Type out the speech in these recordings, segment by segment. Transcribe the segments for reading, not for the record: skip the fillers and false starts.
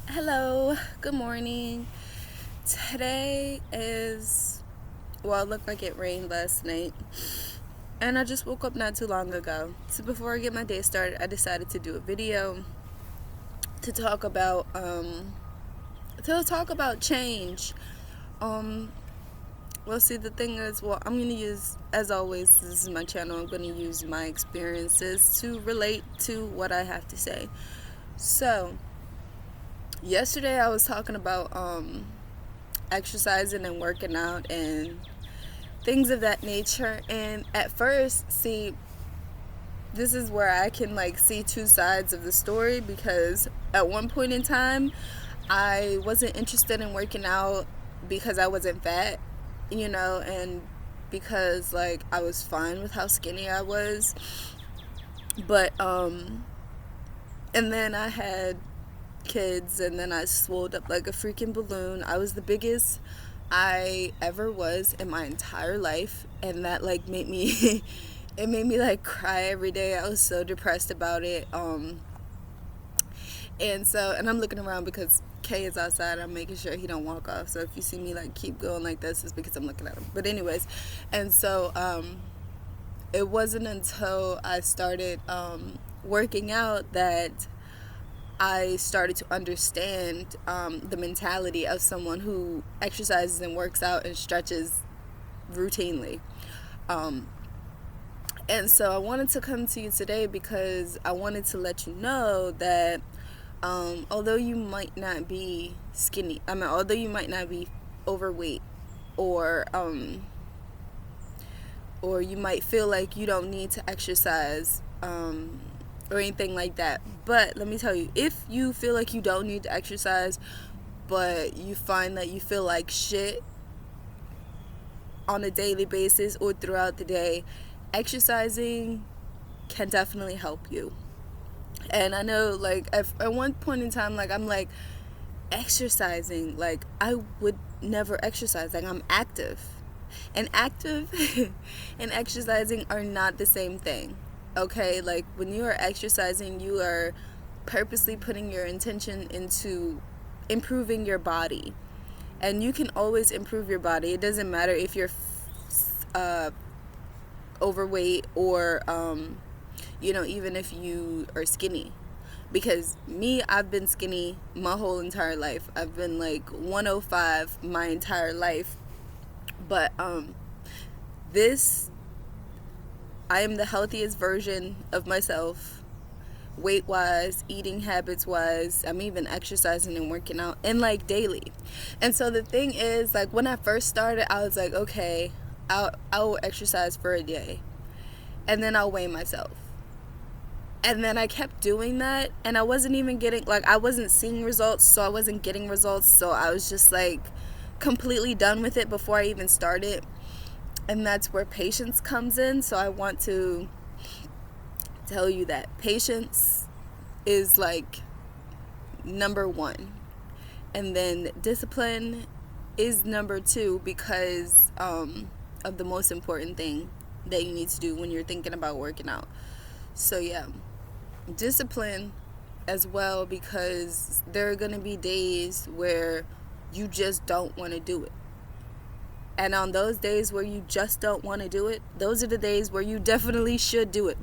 Hello, good morning. Today is, well, it looked like it rained last night, and I just woke up not too long ago. So before I get my day started, I decided to do a video to talk about change. Um, well, see, the thing is, well, I'm gonna use, as always, this is my channel. I'm gonna use my experiences to relate to what I have to say. So yesterday I was talking about exercising and working out and things of that nature. And at first, see, this is where I can like see two sides of the story, because at one point in time I wasn't interested in working out because I wasn't fat, and because like I was fine with how skinny I was. But and then I had kids, and then I swelled up like a freaking balloon. I was the biggest I ever was in my entire life, and that like made me it made me like cry every day. I was so depressed about it. And I'm looking around because Kay is outside. I'm making sure he don't walk off. So if you see me like keep going like this, it's because I'm looking at him. But anyways, and so it wasn't until I started working out that I started to understand the mentality of someone who exercises and works out and stretches routinely. Um, and so I wanted to come to you today because I wanted to let you know that although you might not be skinny, although you might not be overweight, or or you might feel like you don't need to exercise, or anything like that. But let me tell you, if you feel like you don't need to exercise, but you find that you feel like shit on a daily basis or throughout the day, exercising can definitely help you. And I know, like, at one point in time, like, I'm like, exercising, like, I would never exercise. Like, I'm active. And active and exercising are not the same thing. Okay? Like, when you are exercising, you are purposely putting your intention into improving your body. And you can always improve your body. It doesn't matter if you're uh, overweight, or even if you are skinny. Because me, I've been skinny my whole entire life. I've been like 105 my entire life. But this I am the healthiest version of myself, weight wise, eating habits wise. I'm even exercising and working out, and like daily. And so the thing is, like, when I first started, I was like, okay, I'll exercise for a day, and then I'll weigh myself. And then I kept doing that, and I wasn't even getting, like, I wasn't seeing results, so I wasn't getting results. So I was just like completely done with it before I even started. And that's where patience comes in. So I want to tell you that patience is like number one, and then discipline is number two, because of the most important thing that you need to do when you're thinking about working out. So yeah, discipline as well, because there are going to be days where you just don't want to do it. And on those days where you just don't want to do it, those are the days where you definitely should do it.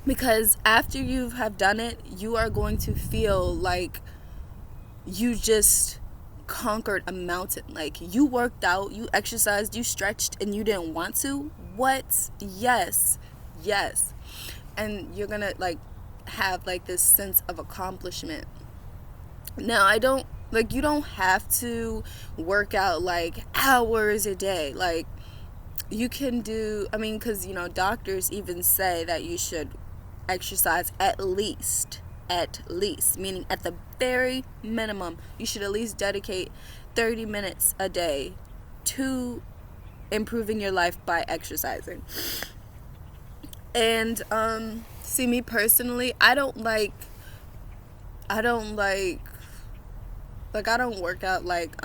Because after you have done it, you are going to feel like you just conquered a mountain. Like, you worked out, you exercised, you stretched, and you didn't want to. What? Yes. Yes. And you're gonna like have like this sense of accomplishment. Now, I don't, like, you don't have to work out like hours a day. Like, you can do, because doctors even say that you should exercise at least, meaning at the very minimum, you should at least dedicate 30 minutes a day to improving your life by exercising. And see, me personally, I don't work out like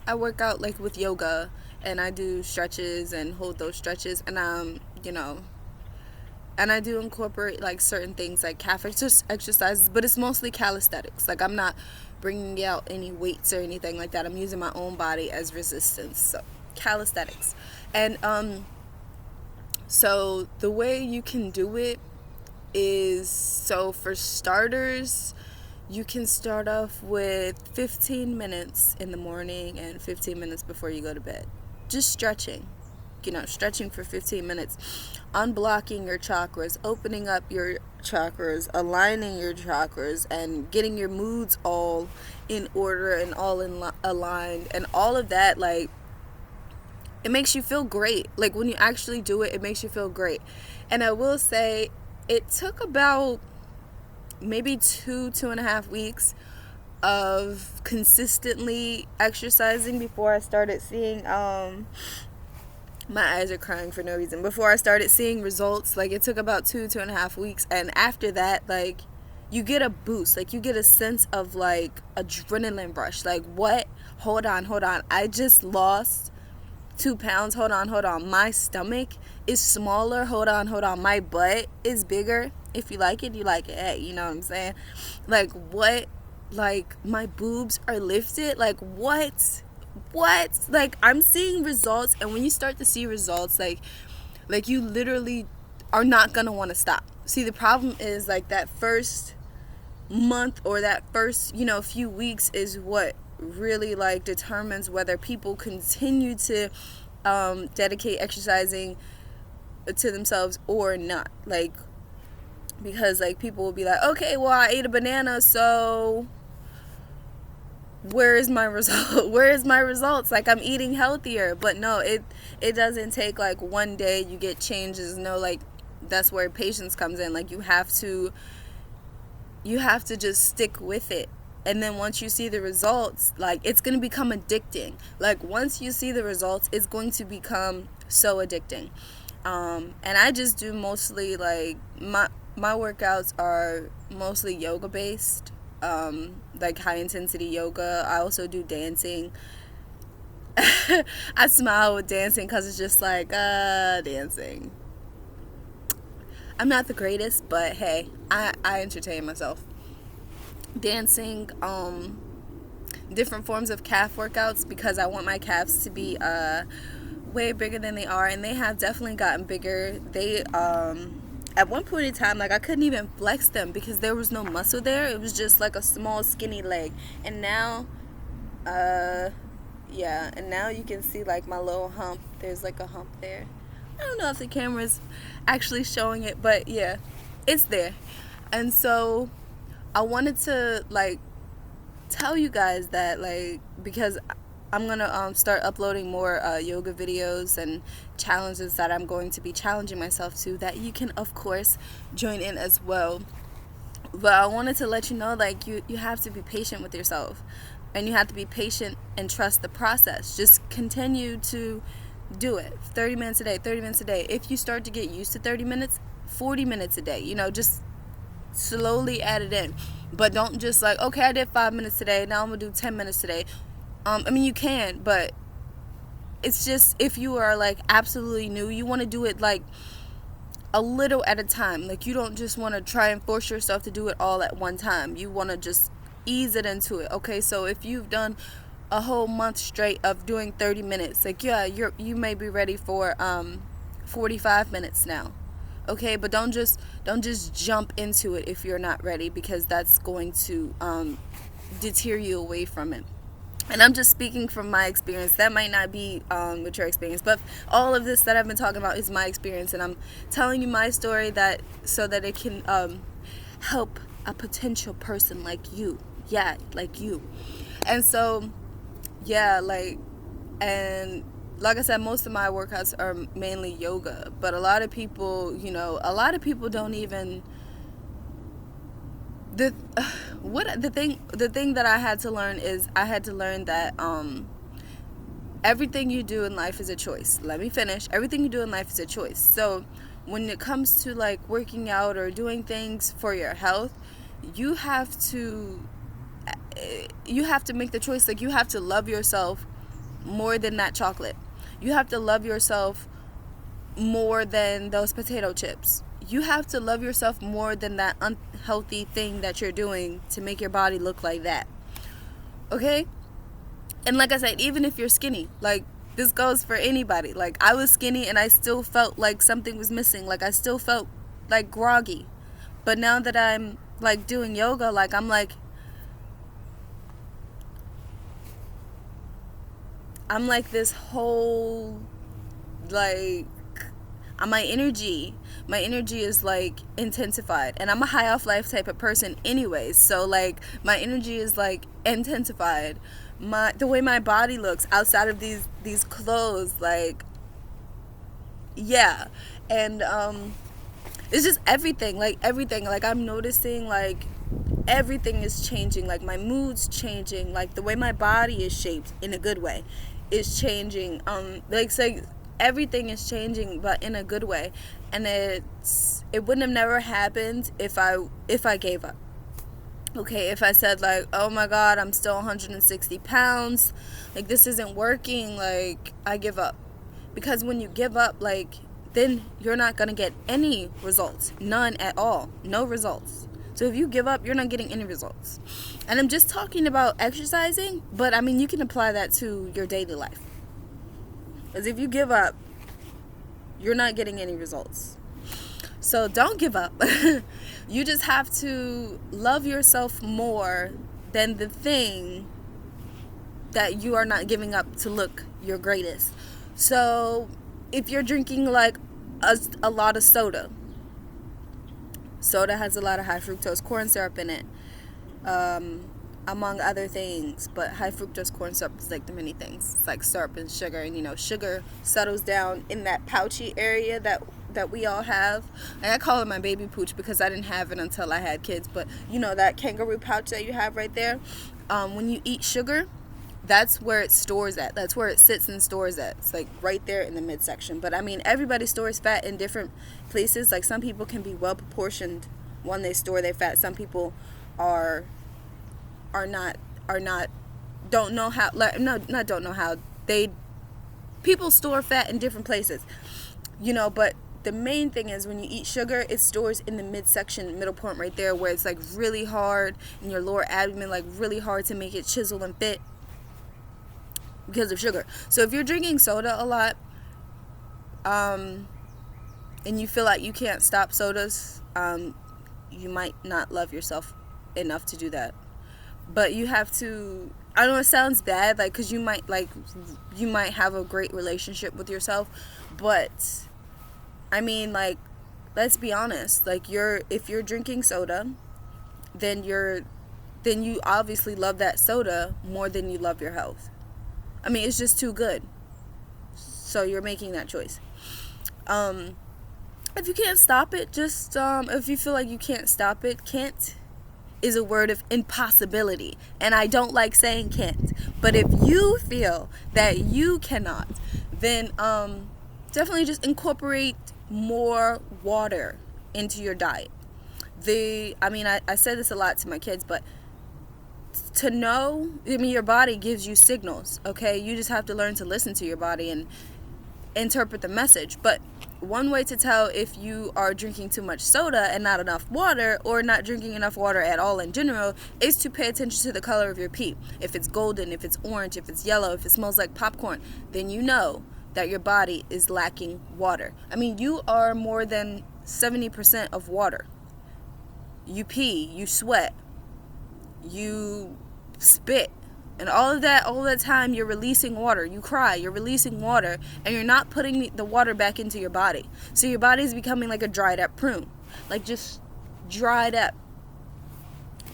I work out like with yoga, and I do stretches and hold those stretches, and and I do incorporate like certain things like calf exercises, but it's mostly calisthenics. Like I'm not bringing out any weights or anything like that. I'm using my own body as resistance. So calisthenics. And so the way you can do it is, so for starters, you can start off with 15 minutes in the morning and 15 minutes before you go to bed. Just stretching. Stretching for 15 minutes, unblocking your chakras, opening up your chakras, aligning your chakras, and getting your moods all in order and all aligned, and all of that. Like, it makes you feel great. Like, when you actually do it, it makes you feel great. And I will say, it took about maybe 2.5 weeks of consistently exercising before I started seeing my eyes are crying for no reason. Before I started seeing results. Like, it took about 2.5 weeks. And after that, like, you get a boost. Like, you get a sense of, like, adrenaline rush. Like, what? Hold on. I just lost 2 pounds. Hold on. My stomach is smaller. Hold on. My butt is bigger. If you like it, you like it. Hey, you know what I'm saying? Like, what? Like, my boobs are lifted. Like, what? Like, I'm seeing results, and when you start to see results, like you literally are not gonna want to stop. See, the problem is, like, that first month or that first few weeks is what really, like, determines whether people continue to dedicate exercising to themselves or not. Like, because, like, people will be like, okay, well, I ate a banana, so where is my result? Where is my results? Like, I'm eating healthier. But no, it doesn't take, like, one day you get changes. No, like, that's where patience comes in. Like, you have to just stick with it. And then once you see the results, like, it's going to become addicting. Like, once you see the results, it's going to become so addicting. And I just do mostly, like, my workouts are mostly yoga based. Like, high intensity yoga. I also do dancing. I smile with dancing because it's just like, dancing. I'm not the greatest, but hey, I entertain myself. Dancing, different forms of calf workouts, because I want my calves to be way bigger than they are, and they have definitely gotten bigger. They at one point in time, like, I couldn't even flex them because there was no muscle there. It was just like a small skinny leg. And now and now you can see, like, my little hump. There's, like, a hump there. I don't know if the camera's actually showing it, but yeah, it's there. And so I wanted to, like, tell you guys that, like, because I'm gonna start uploading more yoga videos and challenges that I'm going to be challenging myself to, that you can, of course, join in as well. But I wanted to let you know, like, you have to be patient with yourself, and you have to be patient and trust the process. Just continue to do it. 30 minutes a day. If you start to get used to 30 minutes, 40 minutes a day, just slowly add it in. But don't just, like, okay, I did 5 minutes today, now I'm gonna do 10 minutes today. I mean, you can, but it's just, if you are, like, absolutely new, you want to do it, like, a little at a time. Like, you don't just want to try and force yourself to do it all at one time. You want to just ease it into it. Okay, so if you've done a whole month straight of doing 30 minutes, like, yeah, you may be ready for 45 minutes now. Okay, but don't just jump into it if you're not ready, because that's going to deter you away from it. And I'm just speaking from my experience. That might not be with your experience, but all of this that I've been talking about is my experience, and I'm telling you my story so that it can help a potential person like you. Yeah, like you. And so, yeah, like I said, most of my workouts are mainly yoga, but a lot of people don't even. The thing that I had to learn is that everything you do in life is a choice. Let me finish. Everything you do in life is a choice. So when it comes to, like, working out or doing things for your health, you have to make the choice. Like, you have to love yourself more than that chocolate. You have to love yourself more than those potato chips. you have to love yourself more than that unhealthy thing that you're doing to make your body look like that. Okay? And like I said, even if you're skinny, like, this goes for anybody. Like, I was skinny and I still felt like something was missing. Like, I still felt like groggy. But now that I'm like doing yoga, like, I'm like this whole, like, my energy is like intensified, and I'm a high off life type of person anyways, so like my energy is like intensified. The way my body looks outside of these clothes, like, yeah. And it's just everything, like I'm noticing like everything is changing, like my mood's changing, like the way my body is shaped in a good way is changing, like, so everything is changing, but in a good way. And it wouldn't have never happened if I gave up. Okay, if I said like, oh my god, I'm still 160 pounds, like, this isn't working, like, I give up. Because when you give up, like, then you're not gonna get any results, none at all, no results. So if you give up, you're not getting any results. And I'm just talking about exercising, but I mean, you can apply that to your daily life. Because if you give up, you're not getting any results. So don't give up. You just have to love yourself more than the thing that you are not giving up to look your greatest. So if you're drinking like a lot of soda has a lot of high fructose corn syrup in it, among other things. But high fructose corn syrup is like the many things. It's like syrup and sugar, and sugar settles down in that pouchy area that we all have. And I call it my baby pooch because I didn't have it until I had kids. But that kangaroo pouch that you have right there, when you eat sugar, that's where it stores at. That's where it sits and stores at. It's like right there in the midsection. But I mean, everybody stores fat in different places. Like, some people can be well proportioned when they store their fat. Some people are not don't know how, like, no, not don't know how, people store fat in different places, but the main thing is when you eat sugar, it stores in the midsection, middle point right there, where it's like really hard in your lower abdomen, like really hard to make it chisel and fit because of sugar. So if you're drinking soda a lot, and you feel like you can't stop sodas, you might not love yourself enough to do that. But you have to, I know it sounds bad, like, because you might have a great relationship with yourself, but I mean, like, let's be honest, like, if you're drinking soda, then you obviously love that soda more than you love your health. I mean, it's just too good. So you're making that choice. If you can't stop it, just if you feel like you can't stop it, can't is a word of impossibility, and I don't like saying can't. But if you feel that you cannot, then definitely just incorporate more water into your diet. I said this a lot to my kids, but to know, your body gives you signals, okay? You just have to learn to listen to your body and interpret the message. But one way to tell if you are drinking too much soda and not enough water, or not drinking enough water at all in general, is to pay attention to the color of your pee. If it's golden, if it's orange, if it's yellow, if it smells like popcorn, then you know that your body is lacking water. You are more than 70% of water. You pee, you sweat, you spit, and all of that time you're releasing water. You cry, you're releasing water, and you're not putting the water back into your body. So your body is becoming like a dried up prune, like just dried up.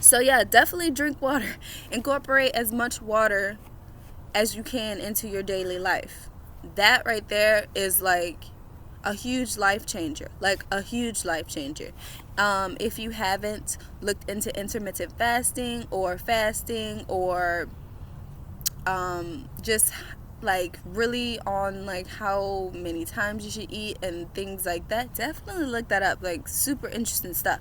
So yeah, definitely drink water. Incorporate as much water as you can into your daily life. That right there is like a huge life changer, if you haven't looked into intermittent fasting, or just like really on like how many times you should eat and things like that, definitely look that up. Like, super interesting stuff.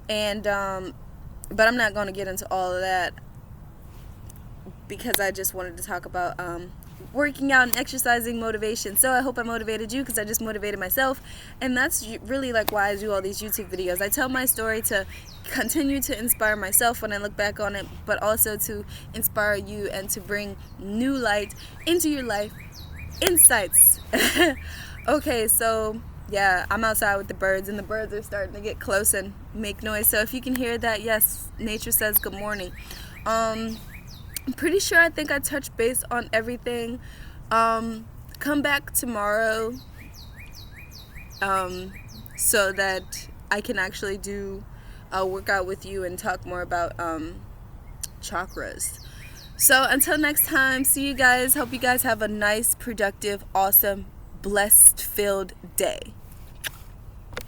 And but I'm not going to get into all of that because I just wanted to talk about working out and exercising motivation. So I hope I motivated you, because I just motivated myself. And that's really like why I do all these YouTube videos. I tell my story to continue to inspire myself when I look back on it, but also to inspire you and to bring new light into your life, insights. Okay, so yeah, I'm outside with the birds, and the birds are starting to get close and make noise. So if you can hear that, yes, nature says good morning. I'm pretty sure I think I touched base on everything. Come back tomorrow so that I can actually do a workout with you and talk more about chakras. So until next time, see you guys. Hope you guys have a nice, productive, awesome, blessed filled day.